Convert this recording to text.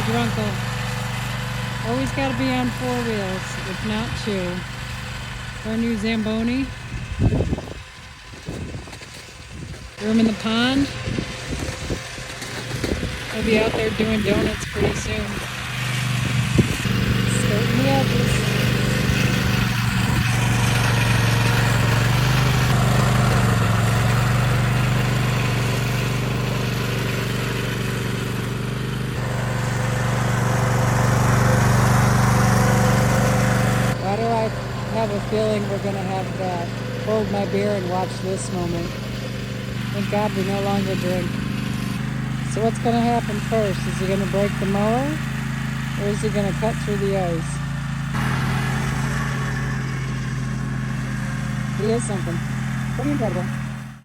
told your uncle. Always got to be on 4 wheels, if not 2. Our new Zamboni. Room in the pond. He'll be out there doing donuts pretty soon. Skirting the edges. Why do I have a feeling we're going to have that hold my beer and watch this moment? Thank God we no longer drink. So what's going to happen first? Is he going to break the mower? Or is he going to cut through the ice? He is something pretty incredible.